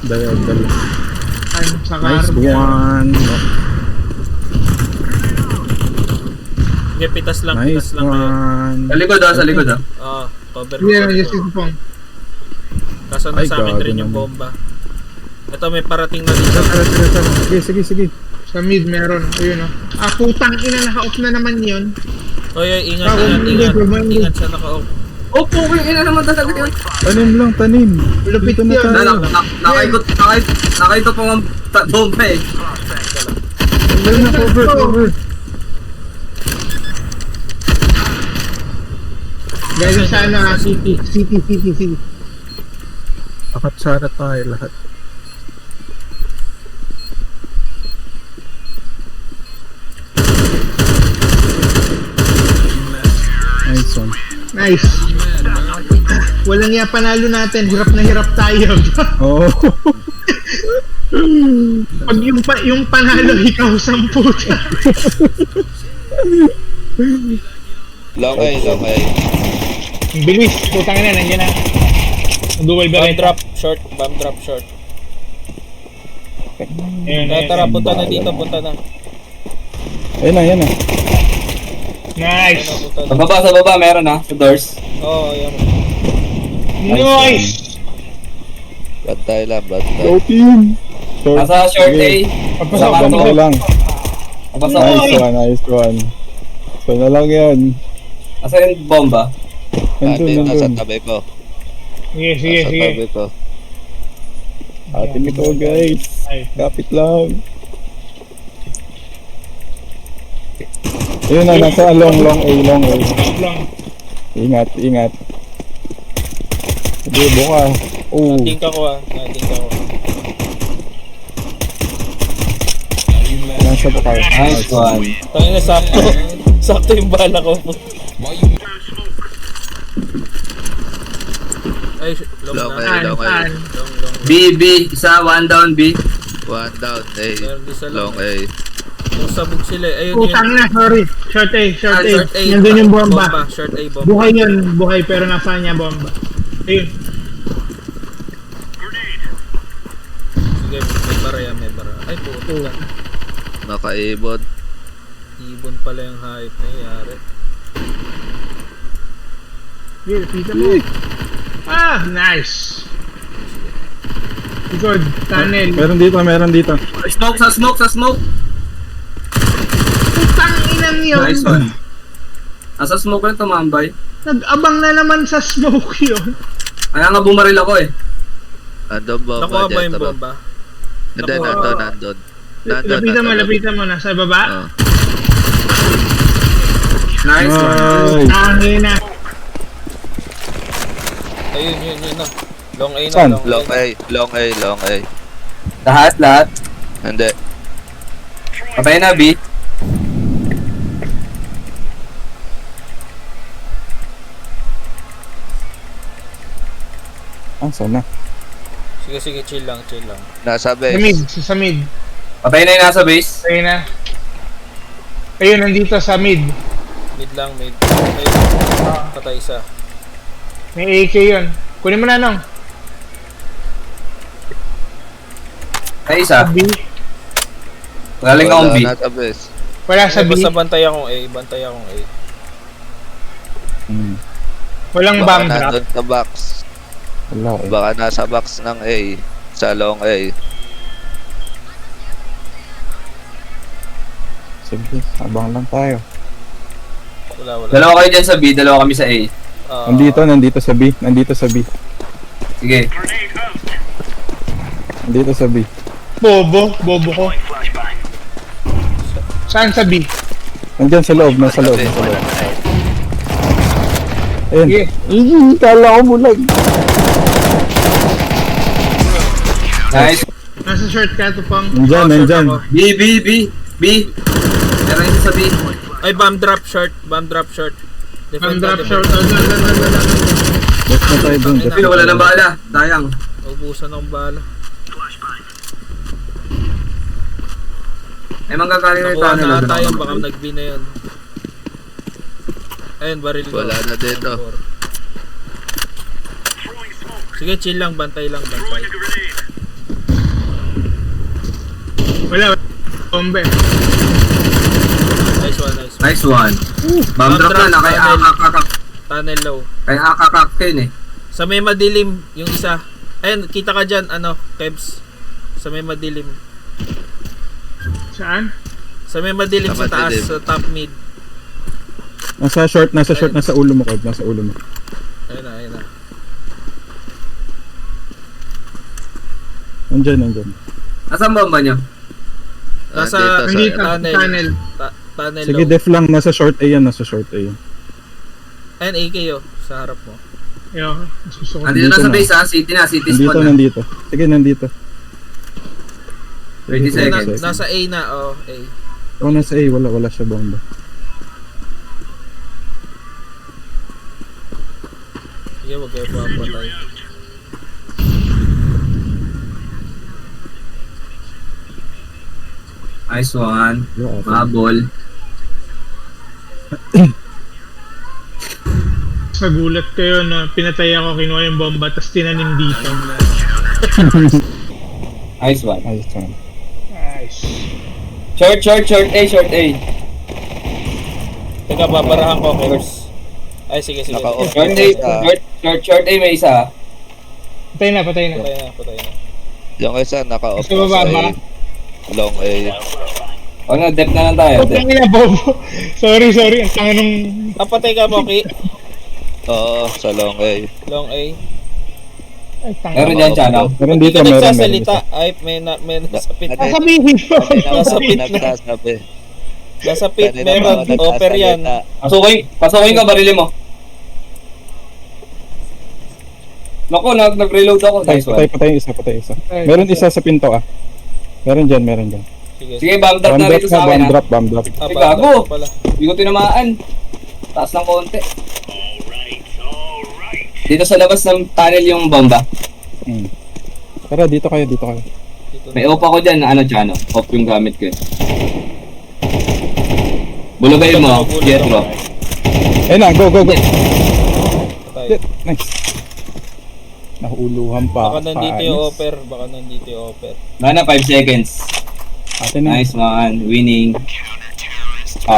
Dala. Sa Nice car. one. Sige, pitas lang Nice kayo. one. Sa likod ah. Cover ko. Yeah, cover yes, ko. ito pong. Kaso Ay, nasa amin gago rin yung naman. bomba. Ito, may parating na dito. Tara. Sige. Sa mid meron. Ayun o. Putang ina, naka-off na naman yun. Oy, ingat. Ingat siya naka-off. Oh, puking ina naman talaga yun. Tanim. Lupit Dito na yun. tayo. Nakaikot po ang bomba eh. Dali na, cover. Guys, sana City. Akat sana tayo lahat. Nice one. Nice. Walang iya panalo natin. Hirap na hirap tayo. Oh. Pag yung panalo, ikaw 10. Long A. Bilis. Putang ina, nandiyan na. Dual Bomb barrel. drop short. Tara, punta na dito, Ayan na. Nice. Sa baba, meron ah. Sa doors. Ayan. Nice. Bantay lang. Go team. Nasa short A. Sa bantay lang. Nabasa Nice one. So na lang yan. Nasa yung bomba. Nasa Nandun. tabi ko. Sige. Atin ito guys. Kapit lang. Ayun na, nasa long A. Lang. Ingat. Hindi, buka. Oh. Nating ko. Nasa buka. Nice one. Tangin na, sakto yung bala ko. Ay, long na. Long A. B. Isa, one down B. One down A. Meron din sa Long A. Yung sabog sila. Ayun Putang yun. na, sorry. Short A. Short A. Nandun yung bomba. Short A, bomba. Buhay yun. Buhay pero nasa niya bomba. Ayun. Sige, may bara. Ay, puto lang. Nakaibon. Ibon pala yung hype na yari. Here, pita mo. Nice. Good. Tunnel. Meron dito. Sa smoke. Putang inang yun. Nice one. Nasa smoke rin tumambay. Nag-abang na naman sa smoke yun. Kaya nga bumaril ako eh. Andun bomba Nakuha ba dyan. yung bomba? Hindi, Nakuha. nandun. Lapitan mo. Nasa baba. Nice one. Nice. Tangin na. Ayun na. Long A na. Saan? Long A. Lahat. Hindi. Patay na B. Sana. Sige, chill lang. Nasa Sa base. mid. Sa mid. Patay na yung nasa base. Ayun na. Ayun, nandito sa mid. Mid. Ayun. Patay isa. May AK yun. Kunin mo na nung. Ay isa. B. Galing akong B. Nasa base. Wala sa B. Basta bantay akong A. Walang Baka bomb drop. nandun sa box. Wala eh. Baka nasa box ng A. Sa long A. Sige, abang lang tayo. Wala. Dalawa kayo dyan sa B, dalawa kami sa A. Nandito sa B. Sige. Nandito sa B. Bobo ko. Saan sa B? Nandyan sa loob. Ayun. Sige. Kala ko bulag. Nice. Nasa shortcut to pang. Nandyan. B. Meron yung sa B. Ay, bomb drop short. Bomb drop short. Defend. Let's na tayo dun. Pero wala nang bala. Sayang. Ubusan ng bala. Ay manggagaling na yung Nakuha tunnel. na tayo. Baka nag-B na yun. Ayun, baril ko. Wala na dito. Sige, chill lang. Bantay lang. Wala. Bombe. Nice one, nice one. Nice one. Bomb drop na kay akakak. Tunnel low. Kay akakak kin eh. Sa may madilim, yung isa. Ayun, kita ka dyan, Kebs. Sa may madilim. Saan? Sa may madilim Sa sa taas, madilim. sa top mid. Nasa short, nasa ulo mo, Kev. Nasa ulo mo. Ayun na, ayun na. Nandyan. Nasaan bomba nyo? Nasa Nandito, tunnel. tunnel. Tunnel Sige, low. def lang. Nasa short A yan, nasa short A yan. Ayun, AK sa harap mo. Yo, susunod. Nandito na sa na. base ha, city na, city Nandito, spawn na. nandito. Sige, nandito. 30 Sige, seconds. Nasa A na, A. Oh, nasa A. Wala siya bomba. Sige, wag kayo papatay. Nice one. Yeah, okay. Mabol. Nagulat kayo na pinatay ako, kinuha yung bomba, tapos tinanim dito. Nice one. Ayos ka. Nice. Short A. Teka, babarahan ko, Kebs. Ay, sige. Naka-off. Short A may isa. Patay na. Patay na. Yung isa naka-off Sa baba ba? Long A. O na, depth na lang tayo. Patay na, Bobo. Sorry. Ang tanga nung... Patay ka, Moki. Oo, sa long A. Long A. Ay, tanga. Meron dyan, channel. Meron Hindi dito, ka meron. nagsasalita. Ay, may nasapit. Sasabihin mo. Nasa pit na. Nagsasabi. Nasa pit, Kanina meron. pa ako Offer yan. nagsasalita. Pasukin ka, barili mo. Naku, nag-reload ako. Nice one. Patay isa. Meron isa sa pinto ah. Meron dyan. Sige. Sige, bomb drop Bomb na drop rito sa akin ha. bomb drop. Ah, Ay, banda gago. pa pala. Hindi ko tinamaan. Taas ng konti. Dito sa labas ng tunnel yung bomba. Tara, dito kayo. Dito May off ako dyan na channel. Off yung gamit ko. Bulugayin mo, Jetro. Eh na, go. Patay. Nice. Nahuluhan pa. Baka nandito yung offer. Mana 5 seconds. Atin na. Nice man, winning.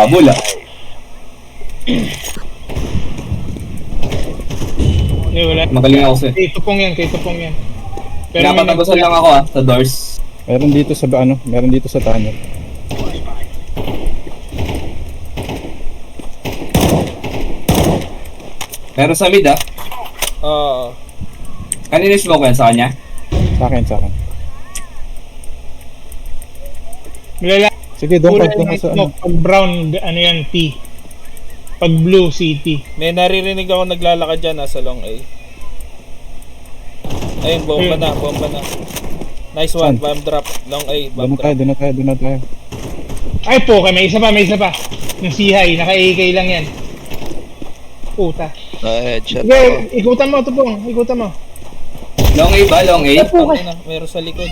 Bula. Hindi, wala. Magaling ako sir. Kay Tupong yan. Pero Pinapatagusan lang ako sa doors. Meron dito sa tunnel. Meron sa mid Oo. Kanina smoke yan sa kanya? Sa akin. Malala. Sige, doon Kulay ka ng sa smoke. Pag brown, T. Pag blue, CT. May naririnig ako naglalakad dyan, nasa long A. Ayun, bomba na. Nice one, Saan? bomb drop. Long A, bomb drop. Doon na tayo. Ay po, may isa pa. Yung Sihay, naka-AK lang yan. Puta. Na-headshot Sige, ako. ikutan mo, Tupong. Long A ba? Long A? Ayun na, meron sa likod.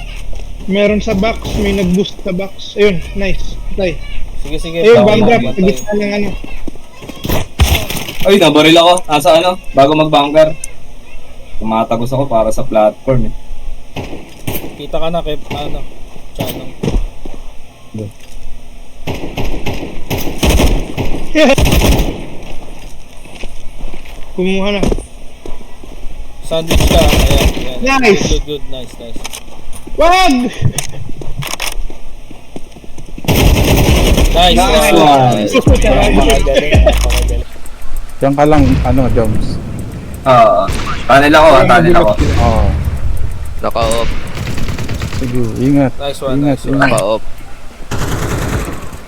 Meron sa box, may nag-boost sa box. Ayun, nice. Patay. Sige. Ayun, Patay, bomb drop. patay. Sa gitna ng ano. Ay, nabaril ako. Nasa bago mag-bunker. Tumatagos ako para sa platform Kita ka na, channel. Kumuha na. Sandwich ka, ayan. Nice. Good, nice. Wag! Nice one. Napakagaling. Diyan ka lang, Jones. Oo. Tunnel ako. Oo. Naka-off. Sige, ingat. Nice one. Naka-off.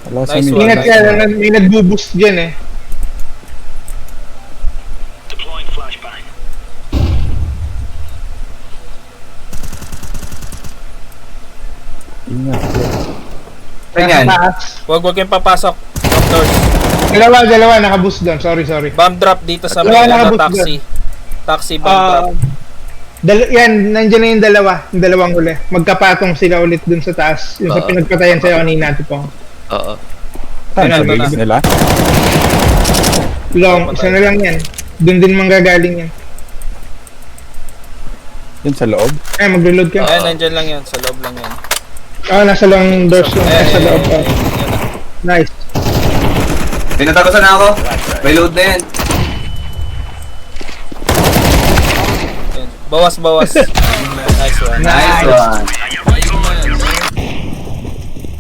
Wala sa Nice mid. one. Ingat ka, may nag-boost dyan eh. Ingat. Ganyan. Nasa taas. Huwag kayong papasok. Bomb doors. Dalawa, naka-boost doon. Sorry. Bomb drop dito sa Wala may nakabot taxi. Taxi bomb drop. Yan, nandiyan na yung dalawa. Yung dalawang huli. Magkapatong sila ulit dun sa taas. Yung sa Oo. pinagpatayan sa'yo kanina, Tupong. Oo. Saan sa Ito na. base nila? Long, isa na lang yan. Dun din manggagaling yan. Yan sa loob? Ay, mag-reload ka. Ay, nandyan lang yan. Sa loob lang yan. Nasa long doors lang. Nasa loob. Nice. Tinatagosan na ako. May load na yan. Yan. Bawas. Nice one. Nice one.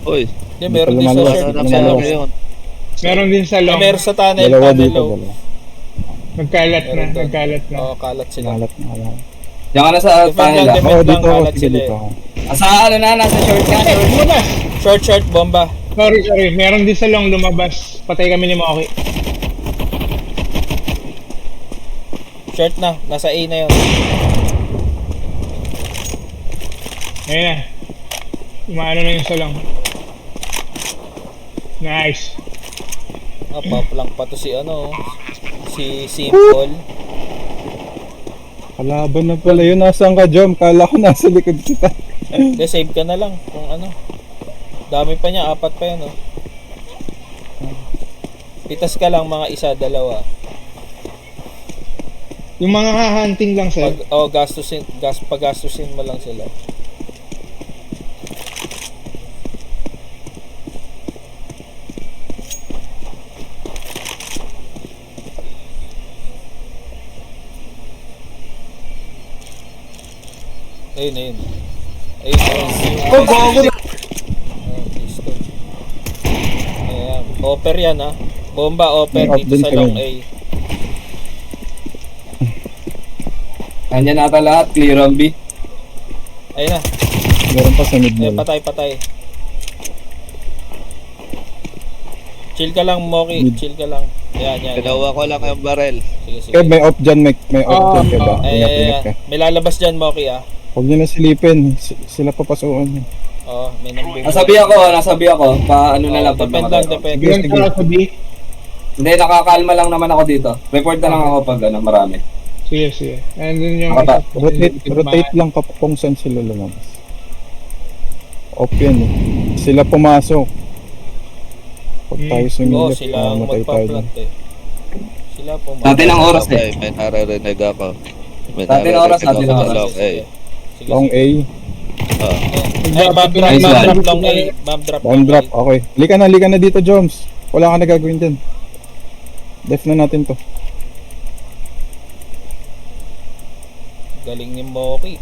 Uy, Yan, meron din sa Lumalabas, short. ano Sa na long. yun? Meron din sa long. Meron sa tunnel. Dalawa Tunnel dito, low. dalawa. Nagkalat na. Meron doon. Nagkalat na. Oo, kalat sila. Nalat na wala. Diyan ka na sa Defend panel lang, ah. defend. Oo, dito ako. kalat Sige, sila dito eh. ako. Asa ano na, nasa short ka. Lumabas! Short, bomba. Sorry. Meron din sa long lumabas. Patay kami ni Moki. Short na. Nasa A na yun. Ayun na. Umaano na yung sa long. Nice. Paplank pa to si ano. Si Simple. Kalaban na pala yun. Nasaan ka, Jom? Kala ko nasa likod kita. Hindi, save ka na lang. Kung ano. Dami pa niya. 4 pa yan, oh. Pitas ka lang mga isa, dalawa. Yung mga hunting lang, sir. Pagastusin mo lang sila. Ayun. Oh, bago na. Pistol. Ayan. Offer yan, ha. Bomba, offer May off dito din sa sila. long A. Nandiyan nata lahat. Clear on B. Ayun na. Meron pa sa mid Eh, mo. patay. Chill ka lang, Moki. Chill ka lang. Yan. Ginawa ko lang yung barrel. Sige. Kev, may off dyan. May off dyan, Kev. Ingat ka. May lalabas dyan, Moki, ah. Huwag nyo na silipin. Sila papasukan. Oo, may nambubog. Nasabi ako. Paano na lang pag Depend namatay lang, ako. depend. Ilan ka sa B? Hindi, nakakalma lang naman ako dito. Report na lang ako pag marami. Sige. Andun yung... Rotate lang kapag kung saan sila lumabas. Off yan eh. Sila pumasok. Pag tayo Oo, sumilip, sila ang matay tayo dyan. magpa-plant, eh. Sila po. Dati ng oras Okay, eh. may naririnig ako. May Dati ng oras, naririnig dati ng ako sa oras. long A. Sige. Long A. Bomb drop, Nice one. long A. Bomb drop, Bomb drop. long A. Okay. Lika na dito, Joms. Wala ka na gagawin dyan. Def na natin to. Galing ni Moki.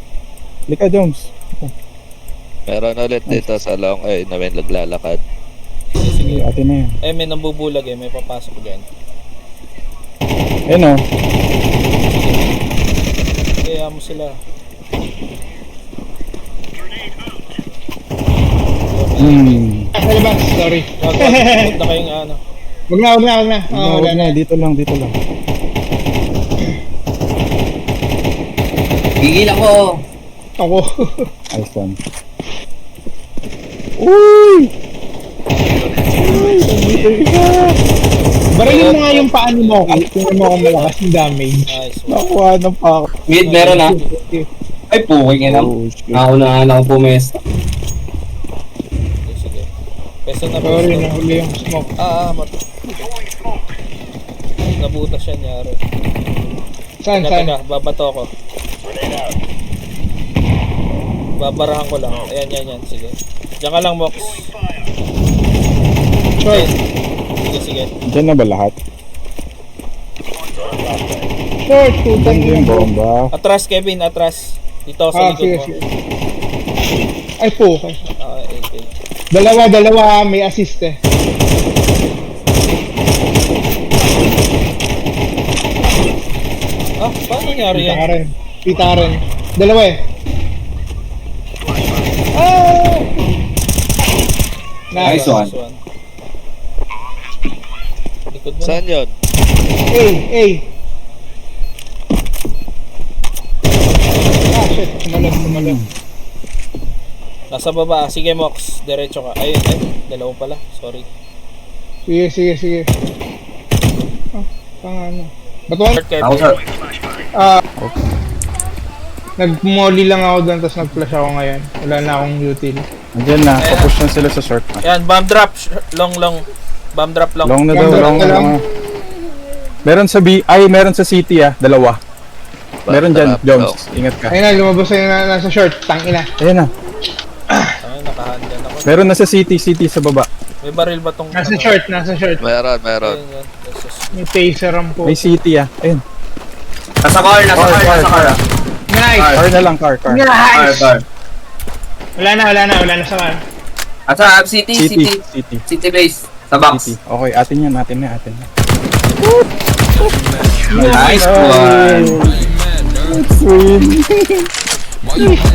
Lika, Joms. Meron ulit dito sa long A na may naglalakad. Sige, atin na yan. Eh, may nambubulag eh. May papasok dyan. Ayun o. Kaya mo sila. Sa labas, sorry. Wag na kayong ano. Wag na. Huwag na. Dito lang. Gigil ako. Ako. Nice one. Uy! Barilin mo nga yung paa ni Moki. Tingnan mo kung malakas yung damage. Nice one. Nakuha ng pa ako. Mid, meron na. Ay, puking ina. Oh, shit. Naunahan ako pumesta. Sige. Peso na Sorry, peso. nahuli yung smoke. Nabutas siya nyari. Saan? Teka, babato ako. Babarahan ko lang. Ayan. Sige. Diyan ka lang, Mox. Short. Sige. Diyan na ba lahat? Short, putang Diyan yung ina. bomba. Atras, Kevin. Atras. Dito sa likod mo. Sige. Ay po. Okay. Okay. Dalawa, may assist eh. Paano nangyari yan? Kita rin. Dalawa eh. Nice one. Likod mo. Saan yun? Shit. Tumalon. Nasa baba. Sige, Mox. Diretso ka. Ayun. Dalawa pala. Sorry. Sige. Pangano. Batuan? Short, Kevin. Ako sa... Nag-molly lang ako doon, tapos nag-flash ako ngayon. Wala na akong util. Andiyan na. Papush na sila sa short. Yan, bomb drop. Long. Bomb drop long. Long na daw. Long na lang. Meron sa B. Ay, meron sa city dalawa. Meron dyan, Jones. Ingat ka. Ayun na, lumabas na nasa short. Tangina. Ayan na. Ay, naka-handgun ako. Meron na sa city sa baba. May baril ba tong... Nasa short, nasa short. Meron. Ayun, yan. May taser ang po. May city ah. Ayun. Nasa car, nasa car, nasa car. Nice! Car na lang, car. Car, Nice! car. Wala na sa car. Asa, city. City. City base. Sa box. City. Okay, atin yan. Nice one. Swim.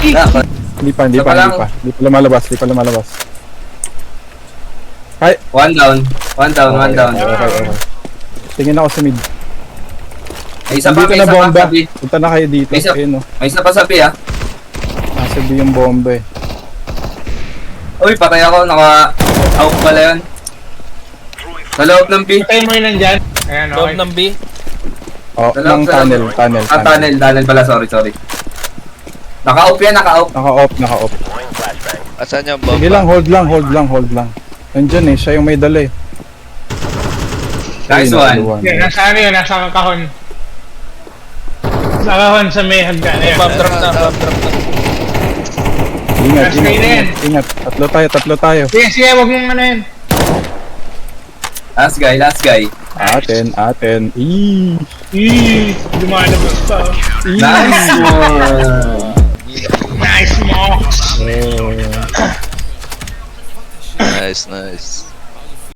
Dapat. Hindi pa Isa pa lang. lumalabas. Ay, One down. Okay. Tingin ako sa mid. May isa pa, Dito may na isa pa. bomba. Sabi. Punta na kayo dito. May isa- Ayun, oh. May isa pa sabi ah. Nasa B yung bomba eh. Uy, patay ako. Naka-out pala yun. Sa loob ng B. Patay mo yun nandyan. Ayan, Loob okay. ng B. Oh, Sa ng loob. tunnel. Tunnel pala. Sorry. Naka-off yan, naka-off. Naka-off. Asan yung Sige bomba? lang, hold lang. Nandyan eh, siya yung may dala eh. Nice Ayun, one. Yan, nasa ano yun, nasa kahon. Sa kahon sa may hagdan. Ayan. Bomb drop na. Ingat. Tatlo tayo. Sige, wag mong ano yun. Last guy. Aten. Lumalabas pa. Nice one. Nice mo. Nice.